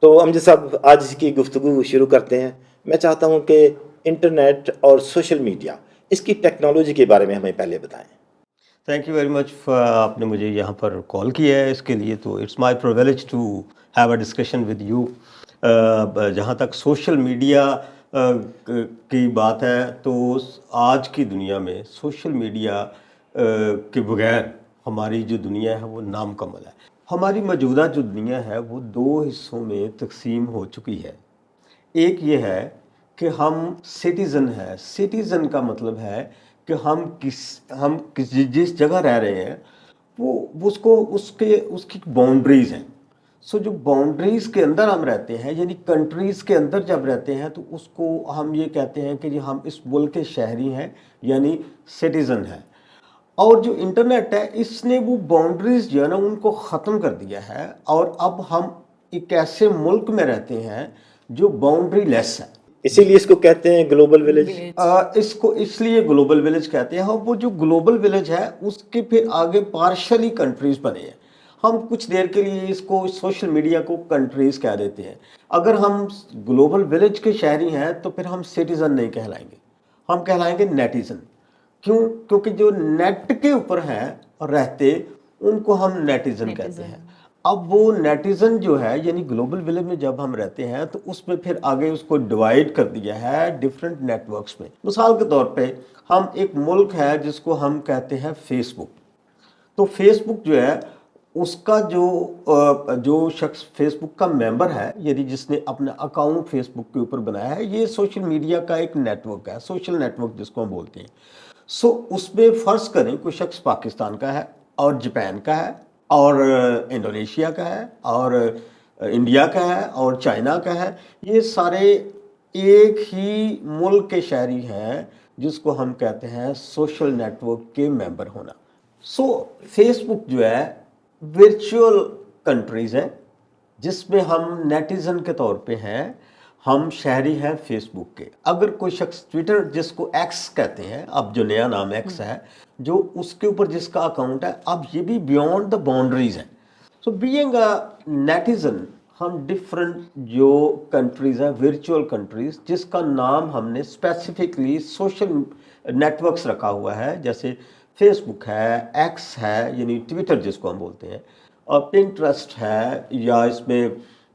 تو امجد صاحب آج کی گفتگو شروع کرتے ہیں. میں چاہتا ہوں کہ انٹرنیٹ اور سوشل میڈیا اس کی ٹیکنالوجی کے بارے میں ہمیں پہلے بتائیں. Thank you very much. آپ نے مجھے یہاں پر کال کیا ہے اس کے لیے، تو it's my privilege to have a discussion with you. جہاں تک سوشل میڈیا کی بات ہے تو آج کی دنیا میں سوشل میڈیا کے بغیر ہماری جو دنیا ہے وہ نامکمل ہے. ہماری موجودہ جو دنیا ہے وہ دو حصوں میں تقسیم ہو چکی ہے. ایک یہ ہے کہ ہم سٹیزن ہیں. سٹیزن کا مطلب ہے کہ ہم جس جگہ رہ رہے ہیں وہ اس کی باؤنڈریز ہیں. سو جو باؤنڈریز کے اندر ہم رہتے ہیں، یعنی کنٹریز کے اندر جب رہتے ہیں تو اس کو ہم یہ کہتے ہیں کہ ہم اس ملک کے شہری ہیں، یعنی سٹیزن ہیں. اور جو انٹرنیٹ ہے اس نے وہ باؤنڈریز جو ہے نا ان کو ختم کر دیا ہے، اور اب ہم ایک ایسے ملک میں رہتے ہیں جو باؤنڈری لیس ہے. اسی لیے اس کو کہتے ہیں گلوبل ولیج. اس کو اس لیے گلوبل ولیج کہتے ہیں. اور وہ جو گلوبل ولیج ہے اس کے پھر آگے پارشلی کنٹریز بنے ہیں. ہم کچھ دیر کے لیے اس کو سوشل میڈیا کو کنٹریز کہہ دیتے ہیں. اگر ہم گلوبل ولیج کے شہری ہیں تو پھر ہم سٹیزن نہیں کہلائیں گے، ہم کہلائیں گے نیٹیزن. کیوں؟ کیونکہ جو نیٹ کے اوپر ہیں اور رہتے ان کو ہم نیٹیزن کہتے ہیں. اب وہ نیٹیزن جو ہے یعنی گلوبل ولیج میں جب ہم رہتے ہیں تو اس میں پھر آگے اس کو ڈیوائیڈ کر دیا ہے ڈیفرنٹ نیٹ ورکس میں. مثال کے طور پہ ہم ایک ملک ہے جس کو ہم کہتے ہیں فیس بک. تو فیس بک جو ہے اس کا جو شخص فیس بک کا ممبر ہے، یعنی جس نے اپنا اکاؤنٹ فیس بک کے اوپر بنایا ہے، یہ سوشل میڈیا کا ایک نیٹ ورک ہے، سوشل نیٹ ورک جس کو ہم بولتے ہیں. سو اس میں فرض کریں کوئی شخص پاکستان کا ہے اور جاپان کا ہے اور انڈونیشیا کا ہے اور انڈیا کا ہے اور چائنا کا ہے. یہ سارے ایک ہی ملک کے شہری ہیں جس کو ہم کہتے ہیں سوشل نیٹ ورک کے ممبر ہونا. سو فیس بک جو ہے ورچوئل کنٹریز ہے جس میں ہم نیٹیزن کے طور پہ ہیں، ہم شہری ہیں فیس بک کے. اگر کوئی شخص ٹویٹر جس کو ایکس کہتے ہیں، اب جو نیا نام ایکس ہے، جو اس کے اوپر جس کا اکاؤنٹ ہے، اب یہ بھی بیونڈ دا باؤنڈریز ہے. سو بینگ اے نیٹیزن ہم ڈفرنٹ جو کنٹریز ہیں ورچوئل کنٹریز جس کا نام ہم نے اسپیسیفکلی سوشل نیٹ ورکس رکھا ہوا ہے، جیسے فیس بک ہے، ایکس ہے یعنی ٹویٹر جس کو ہم بولتے ہیں، اور پنٹرسٹ ہے، یا اس میں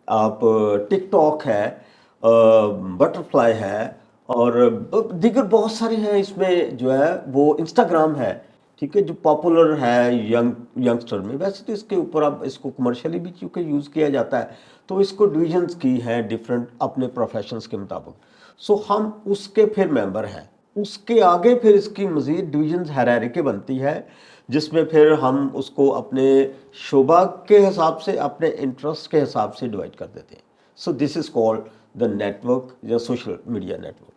آپ ٹک ٹاک ہے، بٹرفلائی ہے، اور دیگر بہت سارے ہیں. اس میں جو ہے وہ انسٹاگرام ہے، ٹھیک ہے، جو پاپولر ہے ینگسٹر میں. ویسے تو اس کے اوپر اب اس کو کمرشلی بھی چونکہ یوز کیا جاتا ہے تو اس کو ڈویژنز کی ہیں ڈفرینٹ اپنے پروفیشنز کے مطابق. سو ہم اس کے پھر ممبر ہیں. اس کے آگے پھر اس کی مزید ڈویژنز ہیرارکی بنتی ہے جس میں پھر ہم اس کو اپنے شعبہ کے حساب سے، اپنے انٹرسٹ کے حساب سے ڈیوائڈ کر دیتے ہیں. So this is called the network یا سوشل میڈیا نیٹ ورک.